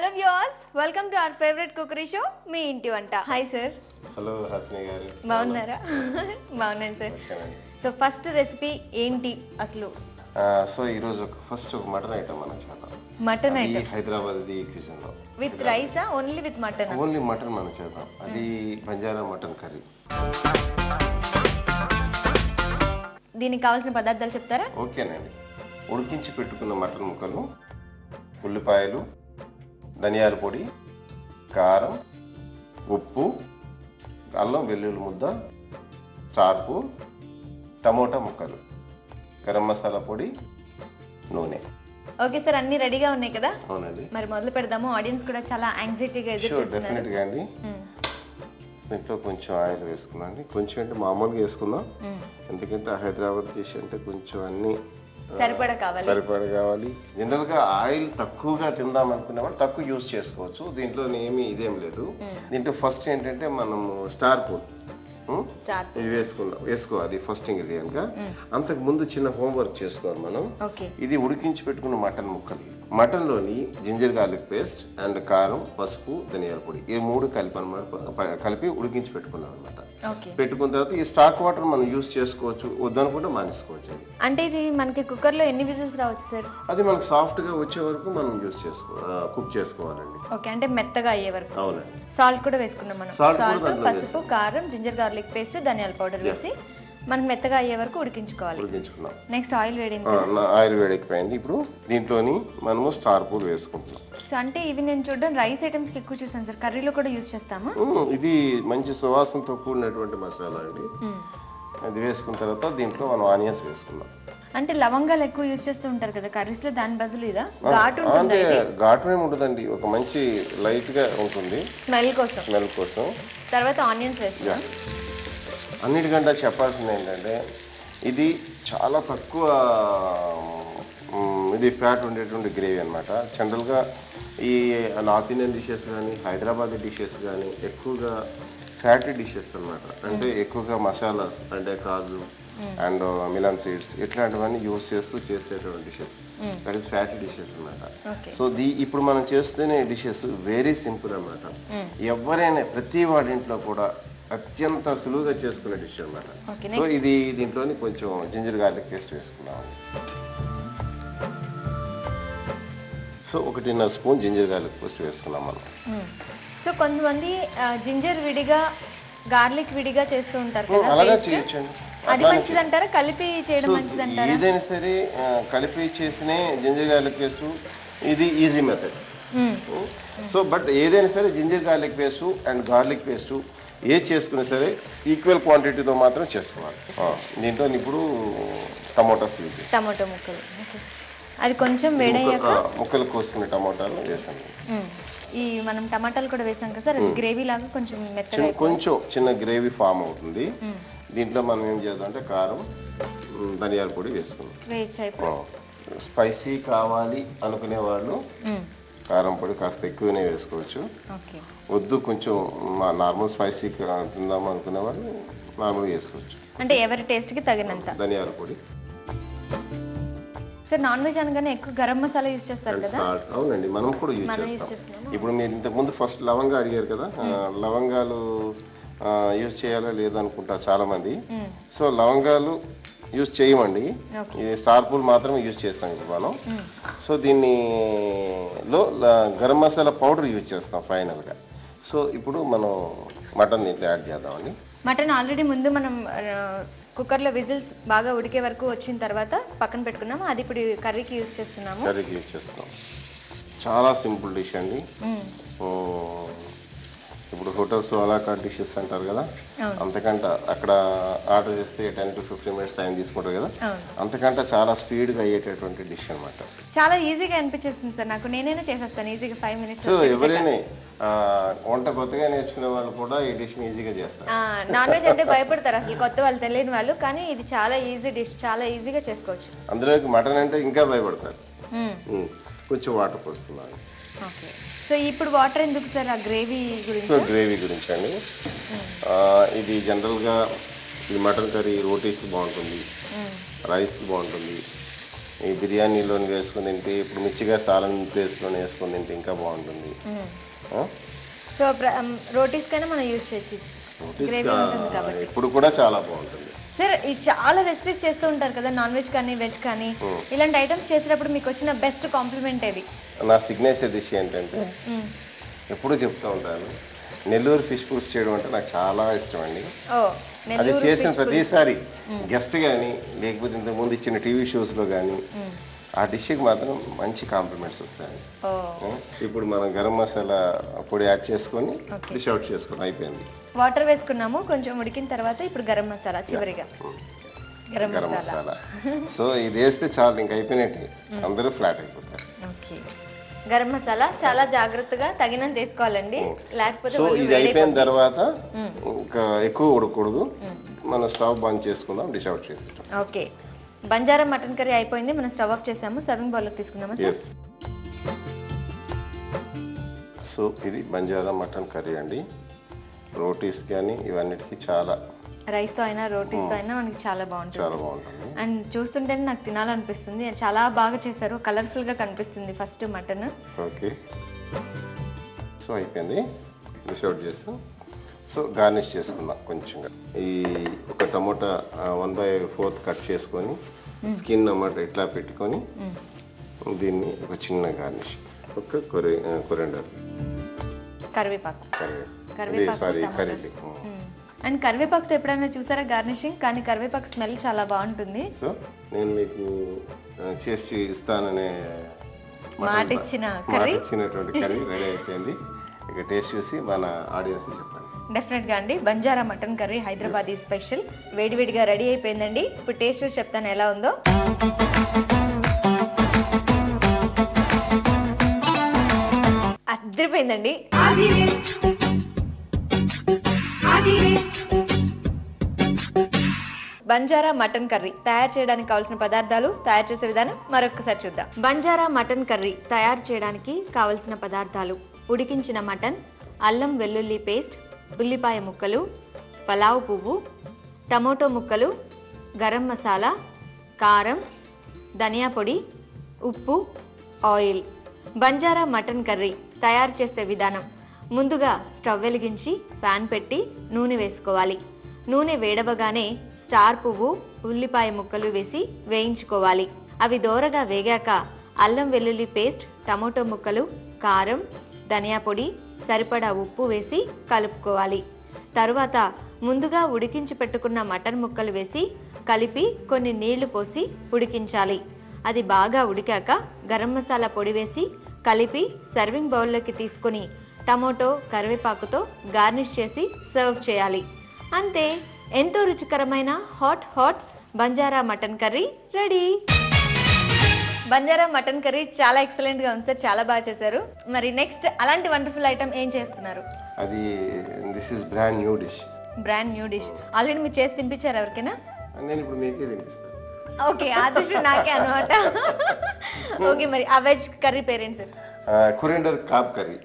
Hello viewers, welcome to our favorite cookery show, Me Inti Vanta. Hi sir. Hello Hasni garu. బాగున్నారా? బాగున్నాను sir. So first recipe ఏంటి అసలు? So ఈ రోజు first ఒక mutton item మనం చేద్దాం. Mutton item. హైదరాబాద్ ది క్యూజిన్ లో. విత్ రైసా only with mutton? Only mutton మనం చేద్దాం. అది బంజారా మటన్ కర్రీ. దీనికి కావాల్సిన పదార్థాలు చెప్తారా? ఓకేనండి. ఉడికించి పెట్టుకున్న మటన్ ముక్కలు, ఉల్లిపాయలు, ధనియాల పొడి, కారం, ఉప్పు, అల్లం వెల్లుల్లి ముద్ద, చార్పు, టమోటా ముక్కలు, గరం మసాలా పొడి, నూనె. ఓకే సార్, అన్ని రెడీగా ఉన్నాయి కదా? అవునండి. మరి మొదలు పెడదాము. ఆడియన్స్ కూడా చాలా యాంగ్జైటీగా ఎదురు చూస్తున్నారు. డెఫినెట్గా అండి. దీంట్లో కొంచెం ఆయిల్ వేసుకున్నాం అండి. కొంచెం అంటే మామూలుగా వేసుకుందాం, ఎందుకంటే హైదరాబాద్ డిష్ అంటే కొంచెం అన్ని సరిపడా కావాలి. జనరల్గా ఆయిల్ తక్కువగా తిందాం అనుకునే వాళ్ళు తక్కువ యూజ్ చేసుకోవచ్చు. దీంట్లో ఏమీ ఇదేం లేదు. దీంట్లో ఫస్ట్ ఏంటంటే మనము స్టార్ పూల్ ఇది వేసుకోవాలి ఫస్ట్ ఇంగ్రీడియంట్ గా. అంతకు ముందు చిన్న హోంవర్క్ చేసుకోవాలి మనం. ఇది ఉడికించి పెట్టుకున్న మటన్ ముక్కలు, మటన్ లోని జింజర్ గార్లిక్ పేస్ట్ అండ్ కారం, పసుపు, ధనియాల పొడి ఈ మూడు కలిపి ఉడికించి పెట్టుకున్నాం అనమాట. పెట్టుకున్న తర్వాత ఈ స్టాక్ వాటర్ మనం యూజ్ చేసుకోవచ్చు, వద్దనుకుంటే మానేసుకోవచ్చు. అది అంటే ఇది మనకి కుక్కర్ లో ఎన్ని విజిల్స్ రావచ్చు సార్? అది మనకు సాఫ్ట్ గా వచ్చే వరకు మనం కుక్ చేసుకోవాలండి. ఓకే, అంటే మెత్తగా అయ్యే వరకు. అవునండి. సాల్ట్ కూడా వేసుకున్నాం మనం. సాల్ట్, పసుపు, కారం, జింజర్ గార్లిక్ పేస్ట్, ధనియాల పౌడర్ వేసి మనం మెత్తగా అయ్యే వరకు ఉడికించుకోవాలి. నెక్స్ట్ ఆయిల్ వేడెక్కిపోయింది. ఇప్పుడు దీంట్లోని మనము స్టార్ పూల్ వేసుకుంటున్నాం. సో అంటే ఇవి నేను చూడడం రైస్ ఐటమ్స్ కి ఎక్కువ చూసాను సార్, కర్రీలో కూడా యూజ్ చేస్తాము. ఇది మంచి సువాసనతో కూడినటువంటి మసాలా అండి. అది వేసుకున్న తర్వాత దీంట్లో మనం ఆనియన్స్ వేసుకుందాం. అంటే లవంగాలు ఎక్కువ యూజ్ చేస్తూ ఉంటారు కదా కర్రీస్ లో, దాని బదులు ఇదా? ఘాటు ఉంటుంది? ఘాటు ఏమి ఉంటుందండి, ఒక మంచి లైట్ గా ఉంటుంది స్మెల్ కోసం. తర్వాత ఆనియన్స్ వేస్తాం. అన్నిటికంటే చెప్పాల్సింది ఏంటంటే ఇది చాలా తక్కువ ఇది ఫ్యాట్ ఉండేటువంటి గ్రేవీ అనమాట. జనరల్గా ఈ నార్త్ ఇండియన్ డిషెస్ కానీ హైదరాబాద్ డిషెస్ కానీ ఎక్కువగా ఫ్యాటీ డిషెస్ అనమాట. అంటే ఎక్కువగా మసాలాస్ అంటే కాజు అండ్ మిలన్ సీడ్స్ ఇట్లాంటివన్నీ యూజ్ చేస్తూ చేసేటువంటి dishes, that is fatty dishes అనమాట. సో ఇప్పుడు మనం చేస్తున్న డిషెస్ వెరీ సింపుల్ అనమాట. ఎవరైనా ప్రతి వాడింట్లో కూడా అత్యంత సులువుగా చేసుకునే డిష్ అనమాట. సో ఇది దీంట్లోని కొంచెం జింజర్ గార్లిక్ పేస్ట్ వేసుకున్నామండి. So 1.5 spoon ginger garlic paste వేసుకున్నాం మనం. సో కొంతమంది జింజర్ విడిగా గార్లిక్ విడిగా చేస్తూ ఉంటారు కదా, అలాగే చేయొచ్చండి. అది మంచిదంటారా, కలిపి చేయడం మంచిదంటారా? ఏదైనా సరే కలిపి చేసిన జింజర్ గార్లిక్ పేస్ట్ ఇది ఈజీ మెథడ్. సో బట్ ఏదైనా సరే ginger garlic paste and garlic paste చేసుకున్నా సరే ఈక్వల్ క్వాంటిటీతో మాత్రం చేసుకోవాలి. దీంట్లో ఇప్పుడు టమోటా ముక్కలు, అది కొంచెం వేడయ్యాక ముక్కలు కోసుకునే టమోటాలు వేసాను. ఈ మనం టమాటాలు కూడా వేసాం కదా సార్, అది గ్రేవీ లాగా కొంచెం మెత్తగా కొంచెం చిన్న గ్రేవీ ఫామ్ అవుతుంది. దీంట్లో మనం ఏం చేద్దాం అంటే కారం, ధనియాల పొడి వేసుకున్నాం. స్పైసీ కావాలి అనుకునే వాళ్ళు కారం పొడి కాస్త ఎక్కువనే వేసుకోవచ్చు. వద్దు కొంచెం నార్మల్ స్పైసీ తిందాం అనుకునే వాళ్ళు నార్మల్గా వేసుకోవచ్చు. అంటే ఎవరి టేస్ట్కి తగినంత. ధనియాల పొడి. సార్ నాన్ వెజ్ అనగానే ఎక్కువ గరం మసాలా యూజ్ చేస్తారు కదా? అవునండి, మనం కూడా యూజ్ చేస్తాం. ఇప్పుడు మీరు ఇంతకుముందు ఫస్ట్ లవంగా అడిగారు కదా, లవంగాలు యూజ్ చేయాలా లేదనుకుంటా చాలా మంది. సో లవంగాలు యూజ్ చేయమండి, ఇది స్టార్ పూల్ మాత్రమే యూజ్ చేస్తాం ఇప్పుడు మనం. సో దీనిలో గరం మసాలా పౌడర్ యూజ్ చేస్తాం ఫైనల్గా. సో ఇప్పుడు మనం మటన్ దీంట్లో యాడ్ చేద్దామండి. మటన్ ఆల్రెడీ ముందు మనం కుక్కర్లో విజిల్స్ బాగా ఉడికే వరకు వచ్చిన తర్వాత పక్కన పెట్టుకున్నాము, అది ఇప్పుడు కర్రీకి యూజ్ చేస్తున్నాం. చాలా సింపుల్ డిష్ అండి. ఇప్పుడు హోటల్స్ అలాకా డిషెస్ అంటారు కదా, అంతకంటే అక్కడ ఆర్డర్ చేస్తే 10 to 15 minutes టైం తీసుకుంటారు కదా, అంతకంటే చాలా స్పీడ్గా అయ్యేటటువంటి డిష్ అనమాట. చాలా ఈజీగా అనిపించేస్తుంది సార్ నాకు, నేనైనా చేసేస్తాను ఈజీగా 5 minutes. సో ఎవరైనా వంట కొత్తగా నేర్చుకునే వాళ్ళు కూడా ఈ డిష్ని ఈజీగా చేస్తారు. నాన్ వెజ్ అంటే భయపడతారు అసలు కొత్త వాళ్ళు, తెలియని వాళ్ళు, కానీ ఇది చాలా ఈజీ డిష్, చాలా ఈజీగా చేసుకోవచ్చు. అందులోకి మటన్ అంటే ఇంకా భయపడతారు. కొంచెం వాటర్ పోస్తున్నాను. ఓకే, సో ఇప్పుడు వాటర్ ఎందుకు సార్? ఆ గ్రేవీ గురించి. సో గ్రేవీ గురించి అండి, ఇది జనరల్గా ఈ మటన్ కర్రీ రోటీస్కి బాగుంటుంది, రైస్కి బాగుంటుంది, ఈ బిర్యానీలో వేసుకుని తింటే, ఇప్పుడు మిర్చిగా సాలన్ ప్లేస్లో వేసుకుని తింటే ఇంకా బాగుంటుంది. సో రోటీస్ కైనా మనం యూజ్ చేయొచ్చు, గ్రేవీ ఉంటుంది కాబట్టి. ఇప్పుడు కూడా చాలా బాగుంటుంది సార్. ఈ చాలా రెసిపీస్ చేస్తూ ఉంటారు కదా, నాన్ వెజ్ కానీ వెజ్ కానీ, ఇలాంటి ఐటమ్స్ చేసేటప్పుడు మీకు వచ్చిన బెస్ట్ కాంప్లిమెంట్ ఏది? నా సిగ్నేచర్ డిష్ ఏంటంటే, ఎప్పుడు చెప్తూ ఉంటాను, నెల్లూరు ఫిష్ పులుసు చేయడం అంటే నాకు చాలా ఇష్టం అండి. అది చేసిన ప్రతిసారి గెస్ట్ కానీ లేకపోతే ఇంతకుముందు ఇచ్చిన టీవీ షోస్లో కానీ ఆ డిష్కి మాత్రం మంచి కాంప్లిమెంట్స్ వస్తాయి. ఇప్పుడు మనం గరం మసాలా పొడి యాడ్ చేసుకొని డిష్ అవుట్ చేసుకొని అయిపోయింది. వాటర్ వేసుకున్నాము, కొంచెం ఉడికిన తర్వాత ఇప్పుడు గరం మసాలా చివరిగా. గరం మసాలా సో ఇది వేస్తే చాలు, ఇంక అయిపోయినట్టు, అందరూ ఫ్లాట్ అయిపోతారు. ఓకే, గరం మసాలా చాలా జాగ్రత్తగా తగినంత వేసుకోవాలండి, లేకపోతే. సో ఇది అయిపోయిన తర్వాత ఇంకా ఎక్కువ ఉడకూడదు, మనం స్టవ్ బంద్ చేసుకుందాం, డిష్ అవుట్ చేసేటాం. ఓకే, బంజారా మటన్ కర్రీ అయిపోయింది, మనం స్టవ్ ఆఫ్ చేసాము. సర్వింగ్ బౌల్లోకి తీసుకుందామా సార్? సో ఇది బంజారా మటన్ కర్రీ అండి. రోటీస్ కానీ ఇవన్నిటికీ చాలా, రైస్తో అయినా రోటీస్తో అయినా మనకి చాలా బాగుంటుంది. చాలా బాగుంటుంది. అండ్ చూస్తుంటేనే నాకు తినాలనిపిస్తుంది. చాలా బాగా చేశారు, కలర్ఫుల్గా కనిపిస్తుంది ఫస్ట్ మటన్. ఓకే, సో అయిపోయింది, డిష్ అవుట్ చేస్తాం. సో గార్నిష్ చేసుకుందాం కొంచెంగా. ఈ ఒక టమోటా 1/4 కట్ చేసుకొని స్కిన్ అన్నమాట ఇట్లా పెట్టుకొని దీన్ని ఒక చిన్న గార్నిష్, ఒక కొరియాండర్, కరివేపాకు. Sorry curry. అండ్ కరివేపాకుతో ఎప్పుడైనా చూసారా గార్నిషింగ్? కానీ కరివేపాకు స్మెల్ చాలా బాగుంటుంది. సో నేను మీకు చేసి ఇస్తాననే మాట ఇచ్చినటువంటి కర్రీ రెడీ అయిపోయింది. ఇక టేస్ట్ చూసి మన ఆడియన్స్ చెప్పండి. డెఫినెట్గా అండి, Banjara mutton curry Hyderabadi special వేడివేడిగా రెడీ అయిపోయిందండి. ఇప్పుడు టేస్ట్ చూసి చెప్తాను ఎలా ఉందో. అదిరిపోయిందండి. బంజారా మటన్ కర్రీ తయారు చేయడానికి కావాల్సిన పదార్థాలు, తయారు చేసే విధానం మరొకసారి చూద్దాం. బంజారా మటన్ కర్రీ తయారు చేయడానికి కావలసిన పదార్థాలు: ఉడికించిన మటన్, అల్లం వెల్లుల్లి పేస్ట్, ఉల్లిపాయ ముక్కలు, పలావ్ పువ్వు, టమోటో ముక్కలు, గరం మసాలా, కారం, ధనియా పొడి, ఉప్పు, ఆయిల్. బంజారా మటన్ కర్రీ తయారు చేసే విధానం: ముందుగా స్టవ్ వెలిగించి ప్యాన్ పెట్టి నూనె వేసుకోవాలి. నూనె వేడవగానే స్టార్ పువ్వు, ఉల్లిపాయ ముక్కలు వేసి వేయించుకోవాలి. అవి దోరగా వేగాక అల్లం వెల్లుల్లి పేస్ట్, టమోటో ముక్కలు, కారం, ధనియా పొడి, సరిపడా ఉప్పు వేసి కలుపుకోవాలి. తరువాత ముందుగా ఉడికించి పెట్టుకున్న మటన్ ముక్కలు వేసి కలిపి కొన్ని నీళ్లు పోసి ఉడికించాలి. అది బాగా ఉడికాక గరం మసాలా పొడి వేసి కలిపి సర్వింగ్ బౌల్లోకి తీసుకుని టమోటో, కరివేపాకుతో గార్నిష్ చేసి సర్వ్ చేయాలి. అంతే, ఎంతో రుచికరమైన hot Banjara mutton curry ready. Banjara mutton curry చాలా ఎక్సలెంట్గా ఉంది సార్, చాలా బాగా చేశారు. మరి నెక్స్ట్ అలాంటి వండర్ఫుల్ ఐటమ్ ఏం చేస్తున్నారు? అది this is brand new dish. Brand new dish already మీరు చేసి తినిపించారు ఎవరికైనా? నేను ఇప్పుడు మీకే తినిపిస్తాను. ఓకే, ఆ డిష్ నాకే అనమాట. ఓకే, మరి ఆ వెజ్ కర్రీ పేరేంటి సార్? కొరియాండర్ కాబ్ కర్రీ.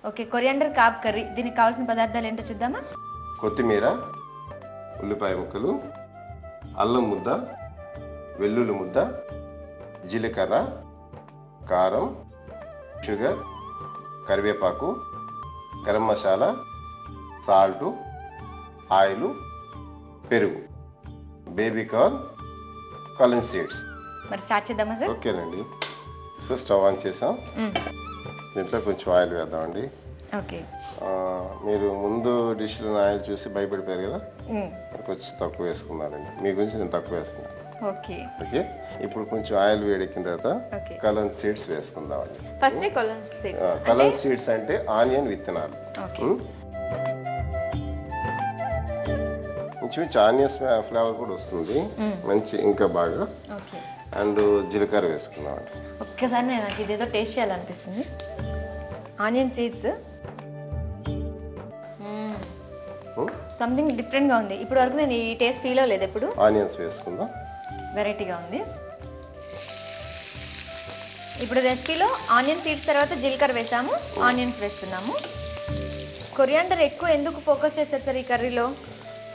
ఓకే, కొరియాండర్ కాబ్ కర్రీ. దీనికి కావాల్సిన పదార్థాలు ఏంటో చూద్దామా? కొత్తిమీర, ఉల్లిపాయ ముక్కలు, అల్లం ముద్ద, వెల్లుల్లి ముద్ద, జీలకర్ర, కారం, షుగర్, కరివేపాకు, గరం మసాలా, సాల్టు, ఆయిల్, పెరుగు, బేబీ కార్న్, కాలిన్ సీడ్స్. మరి స్టార్ట్ చేద్దామా సార్? ఓకేనండి. సో స్టవ్ ఆన్ చేసాం. దీంట్లో కొంచెం ఆయిల్ వేద్దామండి. ఓకే, మీరు ముందు డిష్లో ఆయిల్ చూసి భయపడిపోయారు కదా, కొంచెం తక్కువ వేసుకున్నారండి. మీ గురించి నేను తక్కువ వేస్తున్నాను. ఓకే ఓకే, ఇప్పుడు కొంచెం ఆయిల్ వేడెక్కిన తర్వాత కలన్ సీడ్స్ వేసుకుందామండి. ఫస్ట్ కలన్ సీడ్స్. కలన్ సీడ్స్ అంటే ఆనియన్ విత్తనాలు. కొంచెం ఆనియన్స్ ఫ్లేవర్ కూడా వస్తుంది మంచి, ఇంకా బాగా. అండ్ జీలకర్ర వేసుకుందామండి. ఒక్కసారి నాకు ఇదేదో టేస్ట్ చేయాలనిపిస్తుంది. ఆనియన్ సీడ్స్ సంథింగ్ డిఫరెంట్గా ఉంది. ఇప్పుడు వరకు నేను ఈ టేస్ట్ ఫీల్ అవ్వలేదు ఎప్పుడు. ఆనియన్స్ వేసుకుందాం, వెరైటీగా ఉంది. ఇప్పుడు రెసిపీలో ఆనియన్ సీడ్స్ తర్వాత జీలకర్ర వేసాము, ఆనియన్స్ వేస్తున్నాము. కొరియాండర్ ఎక్కువ ఎందుకు ఫోకస్ చేస్తారు సార్ ఈ కర్రీలో?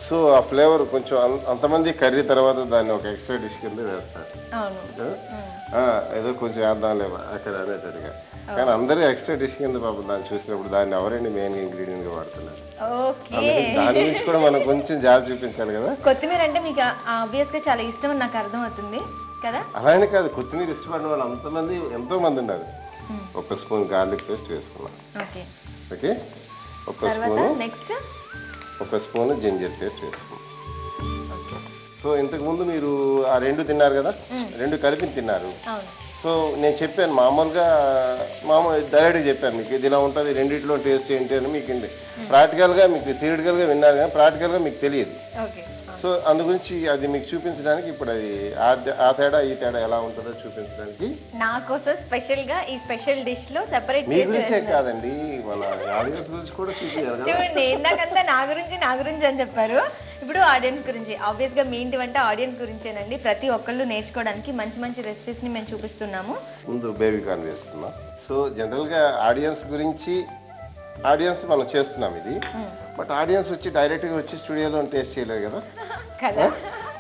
సో ఆ ఫ్లేవర్ కొంచెం అంతమంది కర్రీ తర్వాత దాన్ని ఒక ఎక్స్ట్రా డిష్ కింద వేస్తారు. ఏదో కొంచెం వేద్దాంలే అక్కడ అనేటట్టుగా. కానీ అందరూ ఎక్స్ట్రా డిష్ కింద పాపం దాన్ని చూసినప్పుడు దాన్ని ఎవరండి మెయిన్ ఇంగ్రీడియంట్ గా వాడుతున్నారు. దాని గురించి కూడా మనం కొంచెం జాగ్రత్త చూపించాలి కదా. కొత్తిమీర అంటే మీకు ఆబ్వియస్ గా చాలా ఇష్టం అని నాకు అర్థం అవుతుంది కదా. అలానే కాదు, కొత్తిమీర ఇష్టపడిన వాళ్ళు ఎంతో మంది ఉన్నారు. ఒక స్పూన్ గార్లిక్ పేస్ట్ వేసుకున్నాం. ఓకే, ఒక స్పూన్ జింజర్ పేస్ట్ వేసుకున్నాం. సో ఇంతకు ముందు మీరు ఆ 2 తిన్నారు కదా, 2 కలిపి తిన్నారు. సో నేను చెప్పాను మామూలుగా డైరెక్ట్గా చెప్పాను మీకు ఇది ఇలా ఉంటుంది, రెండిట్లో టేస్ట్ ఏంటి అని. మీకు ప్రాక్టికల్గా మీకు థియరిటికల్గా విన్నారు కానీ ప్రాక్టికల్గా మీకు తెలియదు. సో అందు గురించి అది మీకు చూపించడానికి ఇప్పుడు అది ఆ తేడా ఈ తేడా ఎలా ఉంటుందో చూపించడానికి నా కోసం స్పెషల్ గా ఈ స్పెషల్ డిష్ లో సెపరేట్ మీ గురించే కాదండి, మన ఆడియన్స్ గురించి కూడా చూపించారు. చూడండి ఇందాకంతా నా గురించి అని చెప్పారు, ఇప్పుడు ఆడియన్స్ గురించి. ఆబ్వియస్ గా మీ ఇంటి వంట ఆడియన్స్ గురించేనండి. ప్రతి ఒక్కళ్ళు నేర్చుకోవడానికి మంచి మంచి రెసిపీస్ ని మేము చూపిస్తున్నాము. ముందు బేబీ కార్న్ వేస్తున్నాం. సో జనరల్ గా ఆడియన్స్ గురించి మనం చేస్తున్నాం ఇది. బట్ ఆడియన్స్ వచ్చి డైరెక్ట్గా వచ్చి స్టూడియోలో టేస్ట్ చేయలేదు కదా.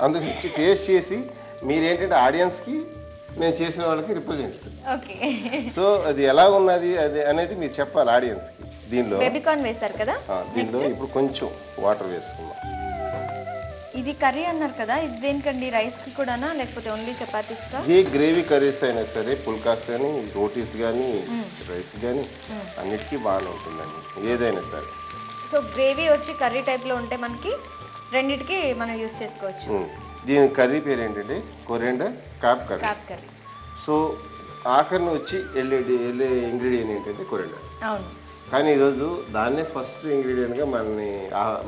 అందుగురించి టేస్ట్ చేసి మీరేంటంటే ఆడియన్స్కి మేము చేసిన వాళ్ళకి రిప్రజెంట్. సో అది ఎలా ఉన్నది అది అనేది మీరు చెప్పాలి ఆడియన్స్కి. దీనిలో బేబీకార్న్ వేశారు కదా, దీనిలో ఇప్పుడు కొంచెం వాటర్ వేసుకున్నాం. ఇది కర్రీ అన్నారు కదా, ఇది దేనికండి? రైస్ కి కూడానా లేకపోతే ఓన్లీ చపాతీస్ కా? ఏ గ్రేవీ కర్రీస్ అయినా సరే, పుల్కాస్ కానీ రోటీస్ కానీ రైస్ కానీ అన్నిటికీ బాగానే ఉంటుందండి ఏదైనా సరే. సో గ్రేవీ వచ్చి కర్రీ టైప్ లో ఉంటే మనకి రెండిటికి మనం యూస్ చేసుకోవచ్చు. దీని కర్రీ పేరు ఏంటంటే కొరియాండర్ కాప్ కర్రీ. సో ఆఖరిని వచ్చి వెళ్ళే ఇంగ్రీడియంట్ ఏంటంటే కొరియాండర్. అవును, కానీ ఈరోజు దాన్నే ఫస్ట్ ఇంగ్రీడియంట్ గా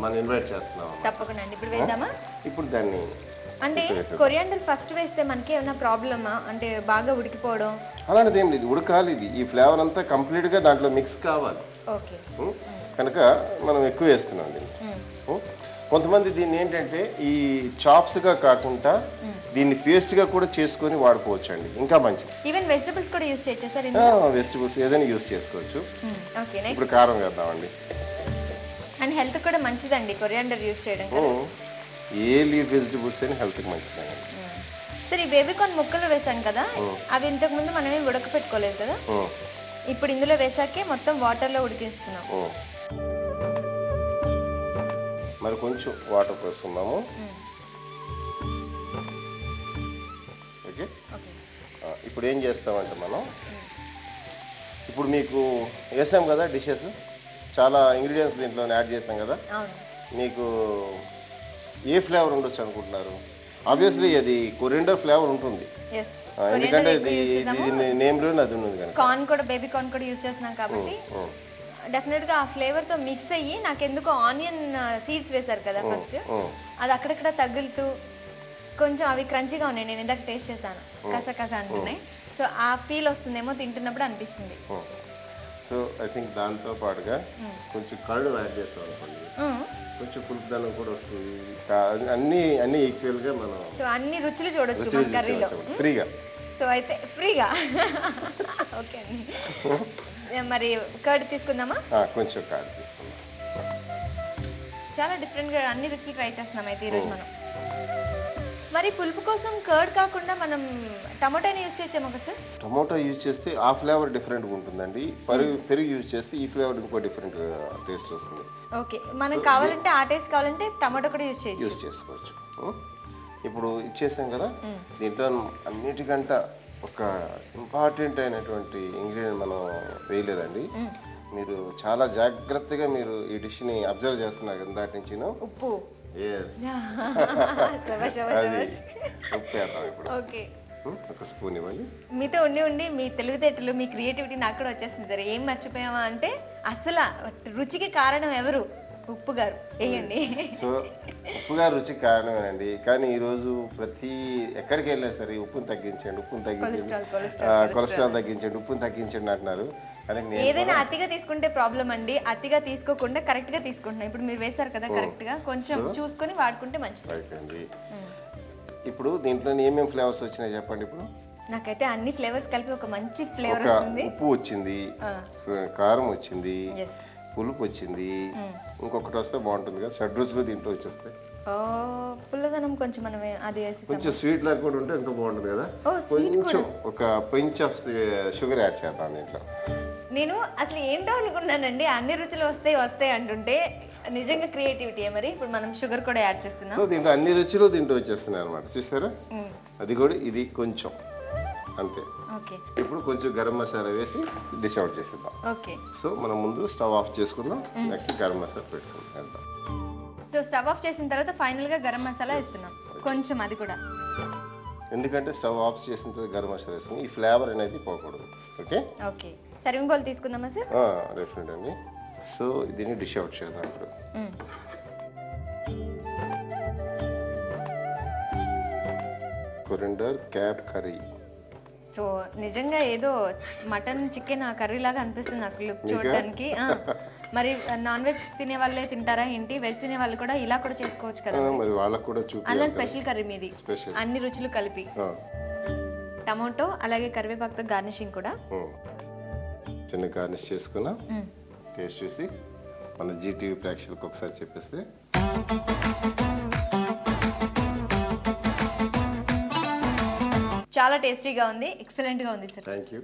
మనం ఇన్వైట్ చేస్తున్నాం. తప్పకుండా అండి. ఇప్పుడు వేద్దామా? ఇప్పుడు దాన్ని అంటే కొరియాండర్ ఫస్ట్ వేస్తే మనకి ఏమైనా ప్రాబ్లమా? అంటే బాగా ఉడికిపోవడం అలాంటిది ఏం లేదు, ఉడకాలి. ఇది ఈ ఫ్లేవర్ అంతా కంప్లీట్ గా దాంట్లో మిక్స్ కావాలి. ఓకే, కనుక మనం ఎక్కువ వేస్తున్నాం దీన్ని. కొంతమంది దీన్ని ఏంటంటే ఈ చాప్స్గా కాకుండా దీన్ని పేస్ట్గా కూడా చేసుకొని వాడుకోవచ్చు అండి, ఇంకా మంచిది. ఈవెన్ వెజిటబుల్స్ కూడా యూస్ చేయొచ్చు సార్? వెజిటబుల్స్ ఏదైనా యూస్ చేసుకోవచ్చు. ఓకే, ఇప్పుడు కారం వేద్దామండి. అండ్ హెల్త్ కూడా మంచిదండి కొరియాండర్ యూస్ చేయడం. ఏ లీఫ్ వెజిటబుల్స్ అయినా హెల్త్కి మంచిదండి. సరే, ఈ బేబీకార్న్ ముక్కలు వేసాం కదా, అవి ఇంతకు ముందు మనమే ఉడకపెట్టుకోలేదు కదా, ఇప్పుడు ఇందులో వేసాకే మొత్తం వాటర్లో ఉడికిస్తున్నాం. మరి కొంచెం వాటర్ పోసుకున్నాము. ఓకే, ఇప్పుడు ఏం చేస్తామంటే మనం ఇప్పుడు మీకు వేసాం కదా డిషెస్, చాలా ఇంగ్రీడియంట్స్ దీంట్లో యాడ్ చేస్తాం కదా. మీకు ఏ ఫ్లేవర్ ఉండొచ్చు అనుకుంటున్నారు? ఆబ్వియస్లీ అది కొరియాండర్ ఫ్లేవర్ ఉంటుంది, ఎందుకంటే నేమ్లోనే అది ఉన్నది కనుక. కార్న్ కూడా, బేబీ కార్న్ కూడా యూస్ చేస్తున్నాం కాబట్టి డెఫినెట్ గా ఆ ఫ్లేవర్ తో మిక్స్ అయ్యి నాకెందుకో ఆనియన్ సీడ్స్ వేశారు కదా ఫస్ట్, అది అక్కడక్కడ తగులుతూ కొంచెం అవి క్రంచీగా ఉన్నాయి. నేను ఇందాక టేస్ట్ చేశాను, కసకస అంటున్నాయి. సో ఆ ఫీల్ వస్తుందేమో తింటున్నప్పుడు అనిపిస్తుంది. సో ఐ థింక్ దాంతో పాటుగా కొంచెం కర్డ్ యాడ్ చేస్తాం అనుకోండి, కొంచెం పులుపుదనం కూడా వస్తుంది. అన్ని ఈక్వల్ గా మనం సో అన్ని రుచులు చూడొచ్చు మన కర్రీలో ఫ్రీగా. సో అయితే ఫ్రీగా ఓకే అండి. మరి కర్డ్ తీసుకుందామా? కొంచెం కర్డ్ తీసుకుందాం. చాలా డిఫరెంట్ గా అన్ని రుచులు ట్రై చేస్తున్నాం అయితే ఈరోజు మనం. మరి పులుపు కోసం కర్డ్ కాకుండా మనం టమోటాని యూజ్ చేయొచ్చేమో కదా సార్? టమోటా యూజ్ చేస్తే ఆ ఫ్లేవర్ డిఫరెంట్గా ఉంటుందండి. పెరుగు యూజ్ చేస్తే ఈ ఫ్లేవర్ ఇంకో డిఫరెంట్ టేస్ట్ వస్తుంది. ఓకే, మనకు కావాలంటే ఆ టేస్ట్ కావాలంటే టమోటా కూడా యూజ్ చేసుకోవచ్చు. ఇప్పుడు ఇచ్చేసాం కదా, దీంట్లో అన్నిటికంటే ఒక ఇంపార్టెంట్ అయినటువంటి ఇంగ్రీడియంట్ మనం వేయలేదండి. మీరు చాలా జాగ్రత్తగా మీరు ఈ డిష్ని అబ్జర్వ్ చేస్తున్నారు కదా దాటి నుంచి. ఉప్పు. ఉప్పు వేద్దాం ఇప్పుడు. ఒక స్పూన్ ఇవ్వండి. మీతో ఉండి మీ తెలివితేటలు, మీ క్రియేటివిటీ నాకు కూడా వచ్చేస్తుంది సార్. ఏం మర్చిపోయామా అంటే అసలు రుచికి కారణం ఎవరు? ఉప్పు గారు. వేయండి. సో ఉప్పు గారు రుచికి కారణమేనండి. కానీ ఈరోజు ఎక్కడికి వెళ్ళినా సరే ఉప్పును తగ్గించండి, కొలెస్ట్రాల్ తగ్గించండి, ఉప్పును తగ్గించండి అంటున్నారు. ఏదైనా అతిగా తీసుకుంటే ప్రాబ్లం అండి. అతిగా తీసుకోకుండా కరెక్ట్ గా తీసుకుంటున్నాం. ఇప్పుడు మీరు వేశారు కదా కరెక్ట్ గా, కొంచెం చూసుకొని వాడుకుంటే మంచిది. ఇప్పుడు దీంట్లో ఏమేమి ఫ్లేవర్స్ వచ్చినాయి చెప్పండి. ఇప్పుడు నాకైతే అన్ని ఫ్లేవర్స్ కలిపి ఒక మంచి ఫ్లేవర్ వస్తుంది. ఉప్పు వచ్చింది, కారం వచ్చింది, పులుపు వచ్చింది. ఇంకొకటి వస్తే బాగుంటుంది కదా, షడ్రుచులు దీంట్లో వచ్చేస్తాయి. పుల్లదనం కొంచెం మనం అది కొంచెం స్వీట్ లాగా కూడా ఉంటే ఇంకా బాగుంటుంది కదా. కొంచెం ఒక పించ్ ఆఫ్ షుగర్ యాడ్ చేద్దాం దీంట్లో. నేను అసలు ఏంటో అనుకున్నానండి, అన్ని రుచులు వస్తాయి అంటుంటే నిజంగా క్రియేటివిటీ. మరి ఇప్పుడు మనం షుగర్ కూడా యాడ్ చేస్తున్నాం. దీంట్లో అన్ని రుచులు దీంట్లో వచ్చేస్తున్నాయి అనమాట. చూస్తారా, అది కూడా ఇది కొంచెం అంతే. ఇప్పుడు కొంచెం గరం మసాలా వేసి డిష్ అవుట్ చేసేద్దాం. సో మనం ముందు స్టవ్ ఆఫ్ చేసుకుందాం, నెక్స్ట్ గరం మసాలా పెట్టుకుందాం. సో స్టవ్ ఆఫ్ చేసిన తర్వాత ఫైనల్ గా గరం మసాలా వేస్తున్నాం కొంచెం, అది కూడా ఎందుకంటే స్టవ్ ఆఫ్ చేసిన తర్వాత గరం మసాలా వేసుకుని ఈ ఫ్లేవర్ అనేది పోకూడదు. ఓకే సర్వింగ్ బౌల్ తీసుకుందామా సార్? డెఫినెట్ అండి. సో దీన్ని డిష్ అవుట్ చేద్దాం ఇప్పుడు. Coriander cap curry. సో నిజంగా ఏదో మటన్ చికెన్ ఆ కర్రీ లాగా అనిపిస్తుంది నాకు లుక్ చూడడానికి. మరి నాన్ వెజ్ తినే వాళ్ళే తింటారా ఏంటి? వెజ్ తినే వాళ్ళు కూడా ఇలా కూడా చేసుకోవచ్చు కదా. మరి వాళ్ళకి కూడా చూపి అందులో స్పెషల్ కర్రీ మీది, అన్ని రుచులు కలిపి. టమాటో అలాగే కరివేపాకుతో గార్నిషింగ్ కూడా చిన్న గార్నిష్ చేసుకున్నా. టేస్ట్ చూసి మన జీటీవీ ప్రేక్షకులకు ఒకసారి చెప్పేస్తే. చాలా టేస్టీగా ఉంది, ఎక్సలెంట్ గా ఉంది సార్. Thank you.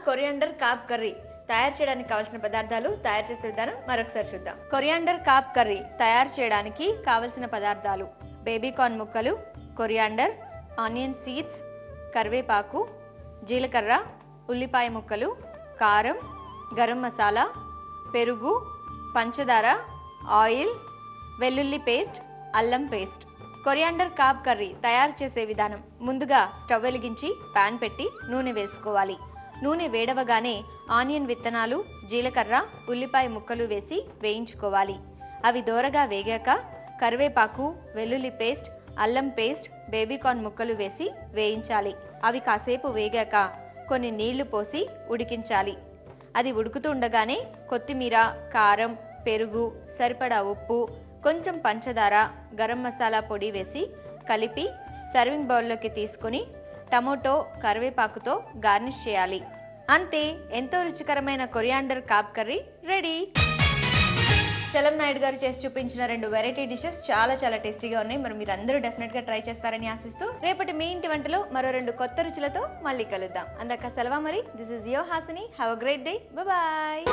కొరియాండర్ కాప్ కర్రీ తయారు చేయడానికి కావాల్సిన పదార్థాలు, తయారు చేసే విధానం మరొకసారి చూద్దాం. కొరియాండర్ కాప్ కర్రీ తయారు చేయడానికి కావలసిన పదార్థాలు: బేబీకార్న్ ముక్కలు, కొరియాండర్, ఆనియన్ సీడ్స్, కరివేపాకు, జీలకర్ర, ఉల్లిపాయ ముక్కలు, కారం, గరం మసాలా, పెరుగు, పంచదార, ఆయిల్, వెల్లుల్లి పేస్ట్, అల్లం పేస్ట్. కొరియాండర్ కాప్ కర్రీ తయారు చేసే విధానం: ముందుగా స్టవ్ వెలిగించి పాన్ పెట్టి నూనె వేసుకోవాలి. నూనె వేడవగానే ఆనియన్ విత్తనాలు, జీలకర్ర, ఉల్లిపాయ ముక్కలు వేసి వేయించుకోవాలి. అవి దోరగా వేగాక కరివేపాకు, వెల్లుల్లి పేస్ట్, అల్లం పేస్ట్, బేబీకార్న్ ముక్కలు వేసి వేయించాలి. అవి కాసేపు వేగాక కొన్ని నీళ్లు పోసి ఉడికించాలి. అది ఉడుకుతుండగానే కొత్తిమీర, కారం, పెరుగు, సరిపడా ఉప్పు, కొంచెం పంచదార, గరం మసాలా పొడి వేసి కలిపి సర్వింగ్ బౌల్లోకి తీసుకొని టమోటో, కరివేపాకుతో గార్నిష్ చేయాలి. అంతే, ఎంతో రుచికరమైన కొరియాండర్ కాప్ కర్రీ రెడీ. చలం నాయుడు గారు చేసి చూపించిన 2 వెరైటీ డిషెస్ చాలా చాలా టేస్టీగా ఉన్నాయి. మరి మీరు అందరూ డెఫినెట్గా ట్రై చేస్తారని ఆశిస్తూ రేపటి మీ ఇంటి వంటలో మరో 2 కొత్త రుచులతో మళ్ళీ కలుద్దాం. అందాక సెలవు మరి. This is your Hasini. Have a great day. Bye.